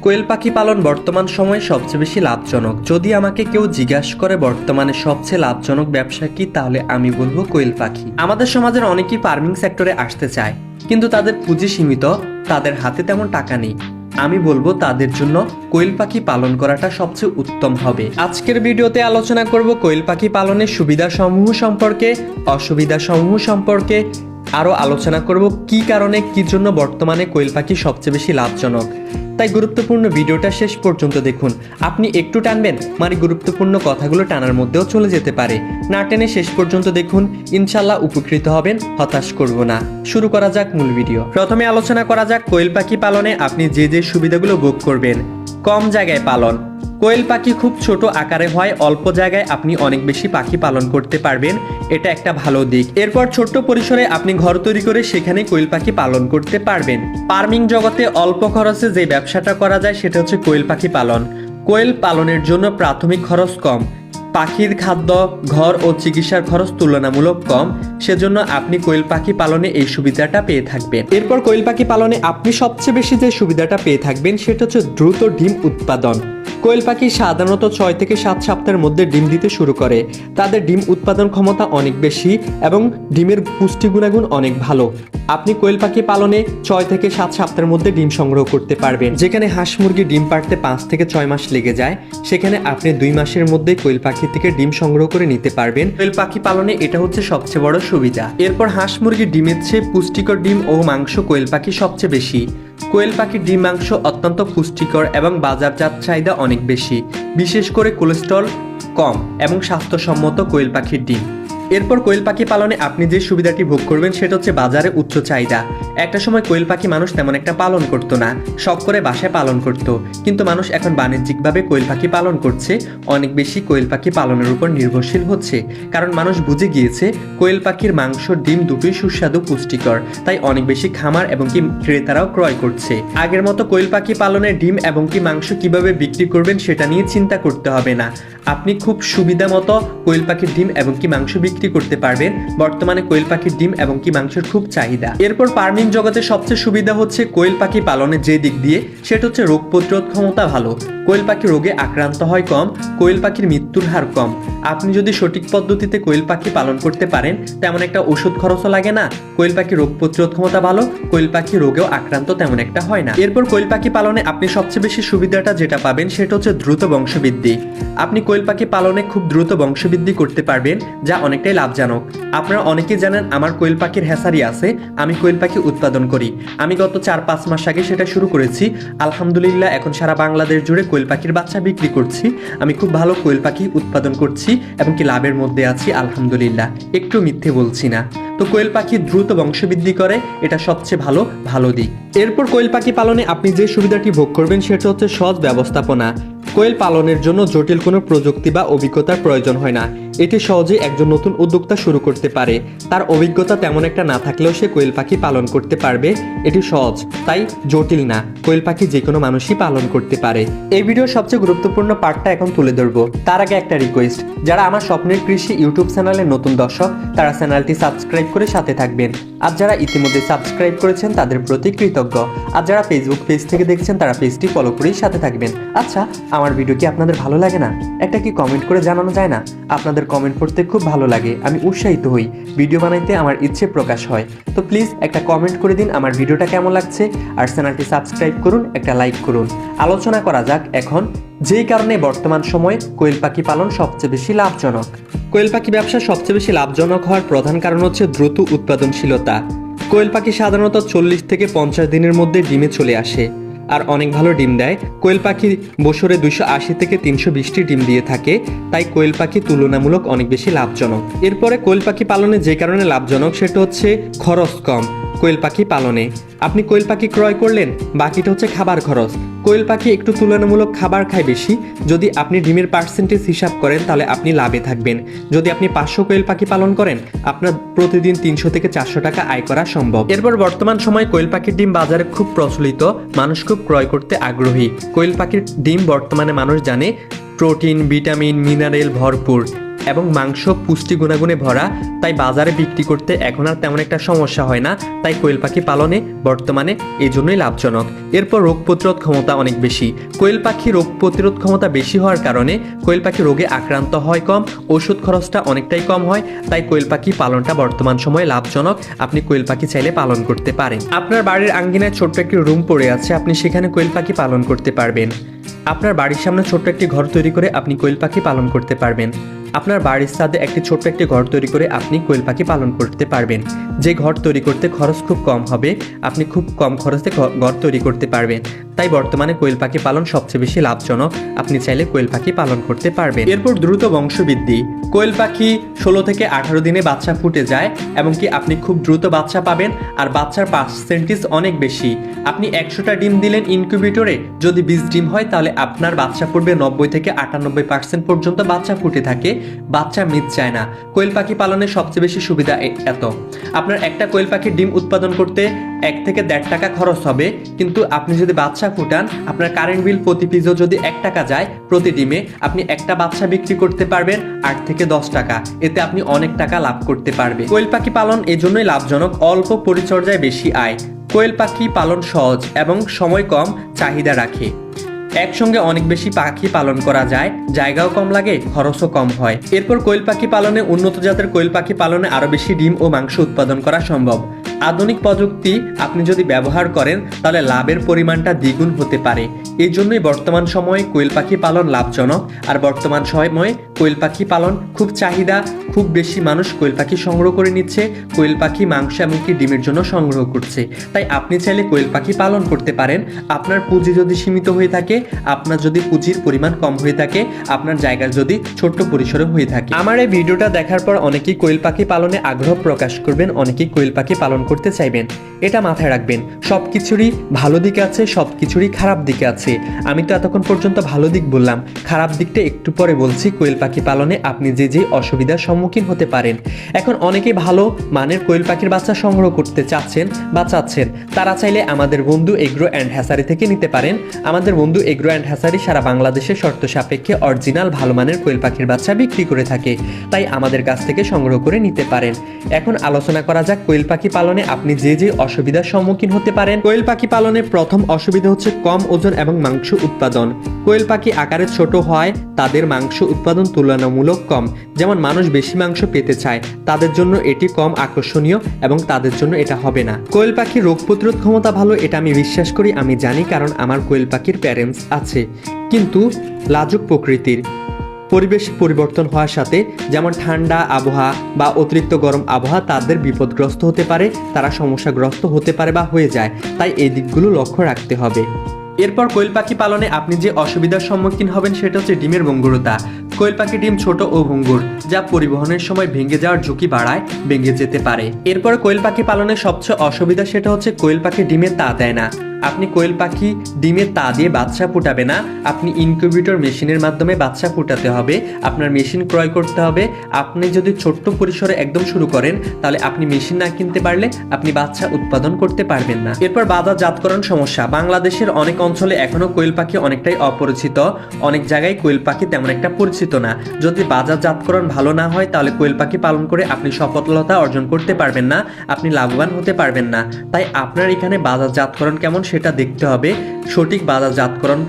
কোয়েল পাখি পালন বর্তমান সময়ে সবচেয়ে বেশি লাভজনক। যদি আমাকে কেউ জিজ্ঞাসা করে বর্তমানে সবচেয়ে লাভজনক ব্যবসা কি, তাহলে আমি বলবো কোয়েল পাখি। আমাদের সমাজের অনেকেই ফার্মিং সেক্টরে আসতে চায়, কিন্তু তাদের পুঁজি সীমিত, তাদের হাতে তেমন টাকা নেই। আমি বলবো তাদের জন্য কোয়েল পাখি পালন করাটা সবচেয়ে উত্তম হবে। আজকের ভিডিওতে আলোচনা করব কোয়েল পাখি পালনের সুবিধা সমূহ সম্পর্কে, অসুবিধা সমূহ সম্পর্কে। আরও আলোচনা করব কি কারণে কি জন্য বর্তমানে কোয়েল পাখি সবচেয়ে বেশি লাভজনক। তাই গুরুত্বপূর্ণ ভিডিওটা শেষ পর্যন্ত দেখুন। আপনি একটু টানবেন, মানে গুরুত্বপূর্ণ কথাগুলো টানার মধ্যেও চলে যেতে পারে। না টেনে শেষ পর্যন্ত দেখুন, ইনশাল্লাহ উপকৃত হবেন, হতাশ করব না। শুরু করা যাক মূল ভিডিও। প্রথমে আলোচনা করা যাক কোয়েল পাখি পালনে আপনি যে যে সুবিধাগুলো ভোগ করবেন। কম জায়গায় পালন। কোয়েল পাখি খুব ছোট আকারে হয়, অল্প জায়গায় আপনি অনেক বেশি পাখি পালন করতে পারবেন, এটা একটা ভালো দিক। এরপর ছোট্ট পরিসরে আপনি ঘর তৈরি করে সেখানে কোয়েল পাখি পালন করতে পারবেন। ফার্মিং জগতে অল্প খরচে যে ব্যবসাটা করা যায় সেটা হচ্ছে কোয়েল পাখি পালন। কোয়েল পালনের জন্য প্রাথমিক খরচ কম, পাখির খাদ্য, ঘর ও চিকিৎসার খরচ তুলনামূলক কম, সেজন্য আপনি কোয়েল পাখি পালনে এই সুবিধাটা পেয়ে থাকবেন। এরপর কোয়েল পাখি পালনে আপনি সবচেয়ে বেশি যে সুবিধাটা পেয়ে থাকবেন সেটা হচ্ছে দ্রুত ডিম উৎপাদন। কোয়েল পাখি সাধারণত 6 থেকে 7 সপ্তাহের মধ্যে ডিম দিতে শুরু করে। তাদের ডিম উৎপাদন ক্ষমতা অনেক বেশি এবং ডিমের পুষ্টি গুণাগুণ অনেক ভালো। আপনি কোয়েল পাখি পালনে 6 থেকে 7 সপ্তাহের মধ্যে ডিম সংগ্রহ করতে পারবেন। যেখানে হাঁস মুরগি ডিম পাড়তে 5 থেকে 6 মাস লেগে যায়, সেখানে আপনি 2 মাসের মধ্যে কোয়েল পাখি থেকে ডিম সংগ্রহ করে নিতে পারবেন। কোয়েল পাখি পালনে এটা হচ্ছে সবচেয়ে বড় সুবিধা। এরপর হাঁস মুরগির ডিমের চেয়ে পুষ্টিকর ডিম ও মাংস কোয়েল পাখি সবচেয়ে বেশি। কোয়েল পাখির ডিম মাংস অত্যন্ত পুষ্টিকর এবং বাজারজাত চাহিদা অনেক বেশি, বিশেষ করে কোলেস্ট্রল কম এবং স্বাস্থ্যসম্মত কোয়েল পাখির ডিম। এরপর কোয়েল পাখি পালনে আপনি যে সুবিধাটি ভোগ করবেন সেটা হচ্ছে বাজারে উচ্চ চাহিদা। একটা সময় কোয়েল পাখি মানুষ তেমন একটা পালন করতো না, শখ করে বাসায় পালন করত, কিন্তু মানুষ এখন বাণিজ্যিকভাবে কোয়েল পাখি পালন করছে, অনেক বেশি কোয়েল পাখি পালনের উপর নির্ভরশীল হচ্ছে। কারণ মানুষ বুঝে গিয়েছে কোয়েল পাখির মাংস, ডিম দুটোই সুস্বাদু, পুষ্টিকর, তাই অনেক বেশি খামার এবং কি ক্রেতারাও ক্রয় করছে। আগের মতো কোয়েল পাখি পালনের ডিম এবং কি মাংস কিভাবে বিক্রি করবেন সেটা নিয়ে চিন্তা করতে হবে না। আপনি খুব সুবিধা মতো কোয়েল পাখির ডিম এবং কি মাংস বিক্রি করতে পারবেন। বর্তমানে কোয়েল পাখির ডিম এবং কি মাংসের খুব চাহিদা। এরপর ফার্মিং জগতে সবচেয়ে সুবিধা হচ্ছে কোয়েল পাখি পালনের যে দিক দিয়ে, সেটা হচ্ছে রোগ প্রতিরোধ ক্ষমতা ভালো। কোয়েল পাখি রোগে আক্রান্ত হয় কম, কোয়েল পাখির মৃত্যুর হার কম। আপনি যদি সঠিক পদ্ধতিতে কোয়েল পাখি পালন করতে পারেন, তেমন একটা ওষুধ খরচও লাগে না। কোয়েল পাখির রোগ প্রতিরোধ ক্ষমতা ভালো, কোয়েল পাখি রোগেও আক্রান্ত তেমন একটা হয় না। এরপর কোয়েল পাখি পালনে আপনি সবচেয়ে বেশি সুবিধাটা যেটা পাবেন সেটা হচ্ছে দ্রুত বংশবৃদ্ধি। আপনি কোয়েল পাখি পালনে খুব দ্রুত বংশবৃদ্ধি করতে পারবেন, যা অনেকটাই লাভজনক। আপনারা অনেকেই জানেন আমার কোয়েল পাখির হ্যাসারি আছে, আমি কোয়েল পাখি উৎপাদন করি। আমি গত 4-5 মাস আগে সেটা শুরু করেছি। আলহামদুলিল্লাহ এখন সারা বাংলাদেশ জুড়ে কোয়েল পাখির বাচ্চা বিক্রি করছি। আমি খুব ভালো কোয়েল পাখি উৎপাদন করছি এবং কি লাভের মধ্যে আছি আলহামদুলিল্লাহ, একটু মিথ্যে বলছি না। তো কোয়েল পাখি দ্রুত বংশবৃদ্ধি করে, এটা সবচেয়ে ভালো দিক। এরপর কোয়েল পাখি পালনে আপনি যে সুবিধাটি ভোগ করবেন সেটা হচ্ছে সহজ ব্যবস্থাপনা। কোয়েল পালনের জন্য জটিল কোনো প্রযুক্তি বা অভিজ্ঞতার প্রয়োজন হয় না। এটি সহজে একজন নতুন উদ্যোক্তা শুরু করতে পারে। তার অভিজ্ঞতা তেমন একটা না থাকলেও সে কোয়েল পাখি পালন করতে পারবে। এটি সহজ, তাই জটিল না। কোয়েল পাখি যে কোনো মানুষই পালন করতে পারে। এই ভিডিওর সবচেয়ে গুরুত্বপূর্ণ পার্টটা এখন তুলে ধরবো। তার আগে একটা রিকোয়েস্ট, যারা আমার স্বপ্নের কৃষি ইউটিউব চ্যানেলের নতুন দর্শক, তারা চ্যানেলটি সাবস্ক্রাইব করে সাথে থাকবেন। আর যারা ইতিমধ্যে সাবস্ক্রাইব করেছেন তাদের প্রতি কৃতজ্ঞ। আর যারা ফেসবুক পেজ থেকে দেখছেন তারা পেজটি ফলো করেই সাথে থাকবেন। আচ্ছা, আমার ভিডিও কি আপনাদের ভালো লাগে না? একটা কি কমেন্ট করে জানানো যায় না? আপনাদের কমেন্ট পড়তে খুব ভালো লাগে, আমি উৎসাহিত হই, ভিডিও বানাইতে আমার ইচ্ছে প্রকাশ হয়। তো প্লিজ একটা কমেন্ট করে দিন আমার ভিডিওটা কেমন লাগছে, আর চ্যানেলটি সাবস্ক্রাইব করুন, একটা লাইক করুন। আলোচনা করা যাক এখন যেই কারণে বর্তমান সময়ে কোয়েল পাখি পালন সবচেয়ে বেশি লাভজনক। কোয়েল পাখি ব্যবসা সবচেয়ে বেশি লাভজনক হওয়ার প্রধান কারণ হচ্ছে দ্রুত উৎপাদনশীলতা। কোয়েল পাখি সাধারণত 40 থেকে 50 দিনের মধ্যে ডিমে চলে আসে আর অনেক ভালো ডিম দেয়। কোয়েল পাখি বছরে 280 থেকে 320টি ডিম দিয়ে থাকে, তাই কোয়েল পাখি তুলনামূলক অনেক বেশি লাভজনক। এরপরে কোয়েল পাখি পালনে যে কারণে লাভজনক সেটা হচ্ছে খরচ কম। কোয়েল পাখি পালনে আপনি কোয়েল পাখি ক্রয় করলেন, বাকিটা হচ্ছে খাবার খরচ। কোয়েল পাখি একটু তুলনামূলক খাবার খায় বেশি। যদি আপনি ডিমের পার্সেন্টেজ হিসাব করেন তাহলে আপনি লাভে থাকবেন। যদি আপনি 500 কোয়েল পাখি পালন করেন, আপনার প্রতিদিন 300 থেকে 400 টাকা আয় করা সম্ভব। এরপর বর্তমান সময়ে কোয়েল পাখির ডিম বাজারে খুব প্রচলিত, মানুষ খুব ক্রয় করতে আগ্রহী। কোয়েল পাখির ডিম বর্তমানে মানুষ জানে প্রোটিন, ভিটামিন, মিনারেল ভরপুর। এবং মাংস পুষ্টি গুণাগুণে ভরা, তাই বাজারে বিক্রি করতে এখন আর তেমন একটা সমস্যা হয় না। তাই কোয়েল পাখি পালনে বর্তমানে এই জন্যই লাভজনক। এরপর রোগ প্রতিরোধ ক্ষমতা অনেক বেশি। কোয়েল পাখি রোগ প্রতিরোধ ক্ষমতা বেশি হওয়ার কারণে কোয়েল পাখি রোগে আক্রান্ত হয় কম, ওষুধ খরচটা অনেকটাই কম হয়। তাই কোয়েল পাখি পালনটা বর্তমান সময়ে লাভজনক। আপনি কোয়েল পাখি চাইলে পালন করতে পারেন। আপনার বাড়ির আঙ্গিনায় ছোট্ট একটি রুম পড়ে আছে, আপনি সেখানে কোয়েল পাখি পালন করতে পারবেন। আপনার বাড়ির সামনে ছোট্ট একটি ঘর তৈরি করে আপনি কোয়েল পাখি পালন করতে পারবেন। আপনার বাড়ির ছাদে একটি ছোট্ট একটি ঘর তৈরি করে আপনি কোয়েল পাখি পালন করতে পারবেন। যে ঘর তৈরি করতে খরচ খুব কম হবে, আপনি খুব কম খরচে ঘর তৈরি করতে পারবেন। তাই বর্তমানে কোয়েল পাখি পালন সবচেয়ে বেশি লাভজনক। আপনি চাইলে কোয়েল পাখি পালন করতে পারবেন। এরপর দ্রুত বংশবৃদ্ধি। কোয়েল পাখি 16 থেকে 18 দিনে বাচ্চা ফুটে যায় এবং কি আপনি খুব দ্রুত বাচ্চা পাবেন। আর বাচ্চার পার্সেন্টেজ অনেক বেশি। আপনি 100টা ডিম দিলেন ইনকিউবেটরে, যদি 20 ডিম হয় তাহলে আপনার বাচ্চা ফুটবে 90 থেকে 98% পর্যন্ত বাচ্চা ফুটে থাকে। বাচ্চা মিস যায় না। কোয়েল পাখি পালনের সবচেয়ে বেশি সুবিধা এত, আপনার একটা কোয়েল পাখির ডিম উৎপাদন করতে 1 থেকে 1.5 টাকা খরচ হবে, কিন্তু আপনি যদি বাচ্চা ফুটান আপনার কারেন্ট বিল প্রতি পিসও যদি 1 টাকা যায় প্রতি ডিমে, আপনি একটা বাচ্চা বিক্রি করতে পারবেন 8 থেকে 10 টাকা। এতে আপনি অনেক টাকা লাভ করতে পারবেন। কোয়েল পাখি পালন এজন্যই লাভজনক, অল্প পরিচর্যায় বেশি আয়। কোয়েল পাখি পালন সহজ এবং সময় কম চাহিদা রাখে। একসঙ্গে অনেক বেশি পাখি পালন করা যায়, জায়গাও কম লাগে, খরচও কম হয়। এরপর কোয়েল পাখি পালনে উন্নত জাতের কোয়েল পাখি পালনে আরো বেশি ডিম ও মাংস উৎপাদন করা সম্ভব। আধুনিক প্রযুক্তি আপনি যদি ব্যবহার করেন তাহলে লাভের পরিমাণটা দ্বিগুণ হতে পারে। এই জন্যই বর্তমান সময়ে কোয়েল পাখি পালন লাভজনক। আর বর্তমান সময়ে কোয়েল পাখি পালন খুব চাহিদা, খুব বেশি মানুষ কোয়েল পাখি সংগ্রহ করে নিচ্ছে, কোয়েল পাখি মাংস এমনকি ডিমের জন্য সংগ্রহ করছে। তাই আপনি চাইলে কোয়েল পাখি পালন করতে পারেন। আপনার পুঁজি যদি সীমিত হয়ে থাকে, আপনার যদি পুঁজির পরিমাণ কম হয়ে থাকে, আপনার জায়গা যদি ছোট্ট পরিসরে হয়ে থাকে। আমার এই ভিডিওটা দেখার পর অনেকেই কোয়েল পাখি পালনে আগ্রহ প্রকাশ করবেন, অনেকেই কোয়েল পাখি পালন করতে চাইবেন। এটা মাথায় রাখবেন, সবকিছুরই ভালো দিক আছে, সবকিছুরই খারাপ দিক আছে। আমি তো এতক্ষণ পর্যন্ত ভালো দিক বললাম, খারাপ দিকটা একটু পরে বলছি। কোয়েল পাখি পালনে আপনি যে যে অসুবিধার সম্মুখীন হতে পারেন। এখন অনেকেই ভালো মানের কোয়েল পাখির বাচ্চা সংগ্রহ করতে চাচ্ছেন, তারা চাইলে আমাদের বন্ধু এগ্রো অ্যান্ড হ্যাচারি থেকে নিতে পারেন। আমাদের বন্ধু এগ্রো অ্যান্ড হ্যাচারি সারা বাংলাদেশে শর্ত সাপেক্ষে অরিজিনাল ভালো মানের কোয়েল পাখির বাচ্চা বিক্রি করে থাকে, তাই আমাদের কাছ থেকে সংগ্রহ করে নিতে পারেন। এখন আলোচনা করা যাক কোয়েল পাখি পালনে আপনি যে যে অসুবিধার সম্মুখীন হতে পারেন। কোয়েল পাখি পালনে প্রথম অসুবিধা হচ্ছে কম ওজন এবং মাংস উৎপাদন। কোয়েল পাখি আকারে ছোট হয়, তাদের মাংস উৎপাদন তুলনামূলক কম। যেমন মানুষ বেশি মাংস পেতে চায়, তাদের জন্য এটি কম আকর্ষণীয় এবং তাদের জন্য এটা হবে না। কোয়েল পাখির রোগ প্রতিরোধ ক্ষমতা ভালো, এটা আমি বিশ্বাস করি, আমি জানি, কারণ আমার কোয়েল পাখির প্যারেন্টস আছে। কিন্তু লাজুক প্রকৃতির, পরিবেশ পরিবর্তন হওয়ার সাথে, যেমন ঠান্ডা আবহাওয়া বা অতিরিক্ত গরম আবহাওয়া তাদের বিপদগ্রস্ত হতে পারে, তারা সমস্যাগ্রস্ত হতে পারে বা হয়ে যায়। তাই এই দিকগুলো লক্ষ্য রাখতে হবে। এরপর কোয়েল পাখি পালনে আপনি যে অসুবিধার সম্মুখীন হবেন সেটা হচ্ছে ডিমের ভঙ্গুরতা। কোয়েল পাখি ডিম ছোট ও ভঙ্গুর, যা পরিবহনের সময় ভেঙে যাওয়ার ঝুঁকি বাড়ায়, ভেঙে যেতে পারে। এরপর কোয়েল পাখি পালনের সবচেয়ে অসুবিধা সেটা হচ্ছে কোয়েল পাখি ডিমে তা দেয় না। আপনি কোয়েল পাখি ডিমে তা দিয়ে বাচ্চা ফুটাবে না, আপনি ইনকিউবেটর মেশিনের মাধ্যমে বাচ্চা ফুটাতে হবে। আপনার মেশিন ক্রয় করতে হবে। আপনি যদি ছোট্ট পরিসরে একদম শুরু করেন তাহলে আপনি মেশিন না কিনতে পারলে আপনি বাচ্চা উৎপাদন করতে পারবেন না। এরপর বাজারজাতকরণ সমস্যা। বাংলাদেশের অনেক অঞ্চলে এখনো কোয়েল পাখি অনেকটাই অপরিচিত, অনেক জায়গায় কোয়েল পাখি তেমন একটা পরিচিত না। যদি বাজারজাতকরণ ভালো না হয় তাহলে কোয়েল পাখি পালন করে আপনি সফলতা অর্জন করতে পারবেন না, আপনি লাভবান হতে পারবেন না। তাই আপনার এখানে বাজারজাতকরণ কেমন সেটা দেখতে হবে। সঠিক বাজারজাতকরণ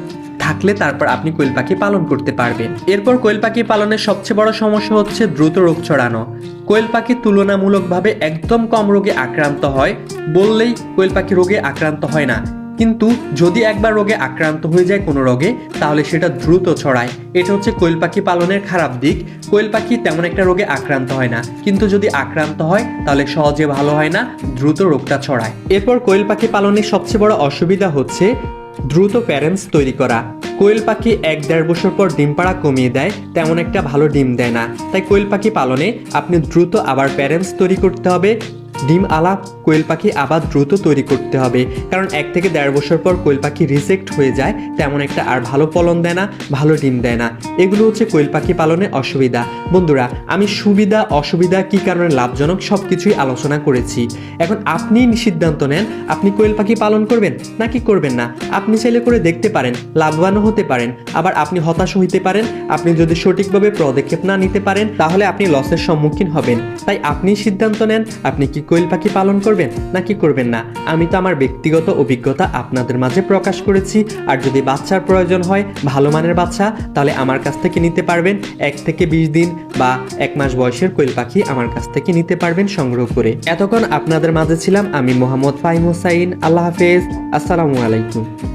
থাকলে তারপর আপনি কোয়েল পাখি পালন করতে পারবেন। এরপর কোয়েল পাখি পালনের সবচেয়ে বড় সমস্যা হচ্ছে দ্রুত রোগ ছড়ানো। কোয়েল পাখি তুলনামূলকভাবে একদম কম রোগে আক্রান্ত হয়, বললেই কোয়েল পাখি রোগে আক্রান্ত হয় না। কিন্তু যদি একবার রোগে আক্রান্ত হয়ে যায় কোনো রোগে, তাহলে সেটা দ্রুত ছড়ায়। এটা হচ্ছে কোয়েল পাখি পালনের খারাপ দিক। কোয়েল পাখি তেমন একটা রোগে আক্রান্ত হয় না, কিন্তু যদি আক্রান্ত হয় তাহলে সহজে ভালো হয় না, দ্রুত রোগটা ছড়ায়। এরপর কোয়েল পাখি পালনের সবচেয়ে বড় অসুবিধা হচ্ছে দ্রুত প্যারেন্টস তৈরি করা। কোয়েল পাখি 1-1.5 বছর পর ডিম পাড়া কমিয়ে দেয়, তেমন একটা ভালো ডিম দেয় না। তাই কোয়েল পাখি পালনে আপনি দ্রুত আবার প্যারেন্টস তৈরি করতে হবে। ডিম আলা কোয়েল পাখি আবার দ্রুত তৈরি করতে হবে, কারণ 1 থেকে 1.5 বছর পর কোয়েল পাখি রিজেক্ট হয়ে যায়, তেমন একটা আর ভালো ফলন দেয় না, ভালো ডিম দেয় না। এগুলো হচ্ছে কোয়েল পাখি পালনে অসুবিধা। বন্ধুরা, আমি সুবিধা অসুবিধা কী কারণে লাভজনক সব কিছুই আলোচনা করেছি। এখন আপনি সিদ্ধান্ত নেন আপনি কোয়েল পাখি পালন করবেন নাকি করবেন না। আপনি চাইলে করে দেখতে পারেন, লাভবানও হতে পারেন, আবার আপনি হতাশ হইতে পারেন। আপনি যদি সঠিকভাবে পদক্ষেপ না নিতে পারেন তাহলে আপনি লসের সম্মুখীন হবেন। তাই আপনি সিদ্ধান্ত নেন আপনি কি কোয়েল পাখি পালন করবেন নাকি করবেন না। আমি তো আমার ব্যক্তিগত অভিজ্ঞতা আপনাদের মাঝে প্রকাশ করেছি। আর যদি বাচ্চার প্রয়োজন হয়, ভালো মানের বাচ্চা, তাহলে আমার কাছ থেকে নিতে পারবেন। 1 থেকে 20 দিন বা 1 মাস বয়সের কোয়েল পাখি আমার কাছ থেকে নিতে পারবেন সংগ্রহ করে। এতক্ষণ আপনাদের মাঝে ছিলাম আমি মোহাম্মদ ফাহিম হোসাইন। আল্লাহ হাফেজ, আসসালামু আলাইকুম।